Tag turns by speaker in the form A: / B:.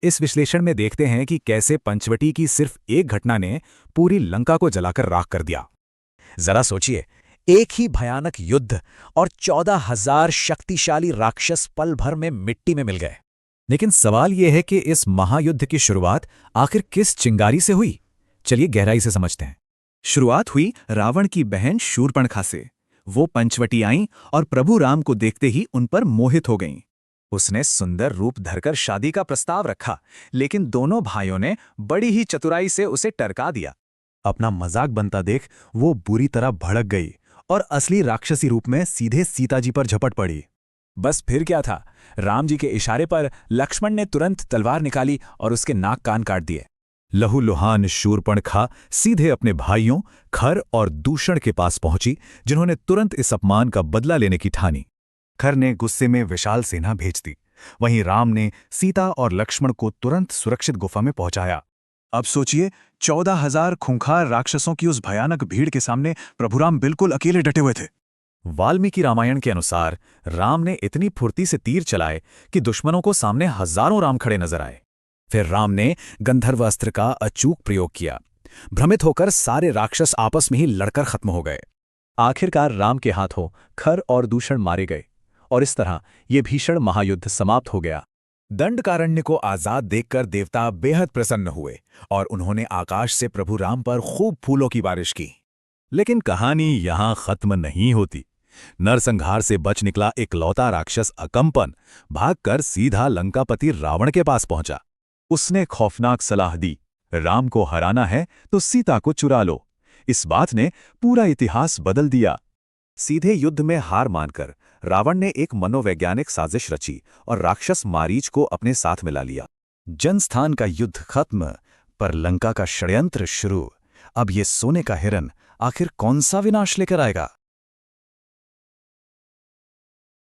A: इस विश्लेषण में देखते हैं कि कैसे पंचवटी की सिर्फ एक घटना ने पूरी लंका को जलाकर राख कर दिया।
B: जरा सोचिए, एक ही भयानक युद्ध और 14,000 शक्तिशाली राक्षस पल भर में मिट्टी में मिल गए।
A: लेकिन सवाल यह है कि इस महायुद्ध की शुरुआत आखिर किस चिंगारी से हुई? चलिए गहराई से समझते हैं।
C: शुरुआत हुई रावण की बहन शूर्पणखा से। वो पंचवटी आईं और प्रभु राम को देखते ही उन पर मोहित हो गईं। उसने सुंदर रूप धरकर शादी का प्रस्ताव रखा, लेकिन दोनों भाइयों ने बड़ी ही चतुराई से उसे टरका दिया।
D: अपना मजाक बनता देख वो बुरी तरह भड़क गई और असली राक्षसी रूप में सीधे सीता जी पर झपट पड़ी।
A: बस फिर क्या था, राम जी के इशारे पर लक्ष्मण ने तुरंत तलवार निकाली और उसके नाक कान काट दिए।
D: लहूलुहान शूर्पणखा सीधे अपने भाइयों खर और दूषण के पास पहुंची, जिन्होंने तुरंत इस अपमान का बदला लेने की ठानी। खर ने गुस्से में विशाल सेना भेज दी। वहीं राम ने सीता और लक्ष्मण को तुरंत सुरक्षित गुफा में पहुंचाया।
C: अब सोचिए, 14,000 खूंखार राक्षसों की उस भयानक भीड़ के सामने प्रभुराम बिल्कुल अकेले डटे हुए थे।
A: वाल्मीकि रामायण के अनुसार राम ने इतनी फुर्ती से तीर चलाए कि दुश्मनों को सामने हजारों राम खड़े नजर आए। फिर राम ने गंधर्व अस्त्र का अचूक प्रयोग किया। भ्रमित होकर सारे राक्षस आपस में ही लड़कर खत्म हो गए।
B: आखिरकार राम के हाथों खर और दूषण मारे गए और इस तरह ये भीषण महायुद्ध समाप्त हो गया।
A: दंडकारण्य को आजाद देखकर देवता बेहद प्रसन्न हुए और उन्होंने आकाश से प्रभु राम पर खूब फूलों की बारिश की।
D: लेकिन कहानी यहां खत्म नहीं होती। नरसंहार से बच निकला इकलौता राक्षस अकंपन भागकर सीधा लंकापति रावण के पास पहुंचा। उसने खौफनाक सलाह दी, राम को हराना है तो सीता को चुरा लो। इस बात ने पूरा इतिहास बदल दिया।
B: सीधे युद्ध में हार मानकर रावण ने एक मनोवैज्ञानिक साजिश रची और राक्षस मारीच को अपने साथ मिला लिया।
D: जनस्थान का युद्ध खत्म, पर लंका का षड्यंत्र शुरू। अब ये सोने का हिरन आखिर कौन सा विनाश लेकर आएगा?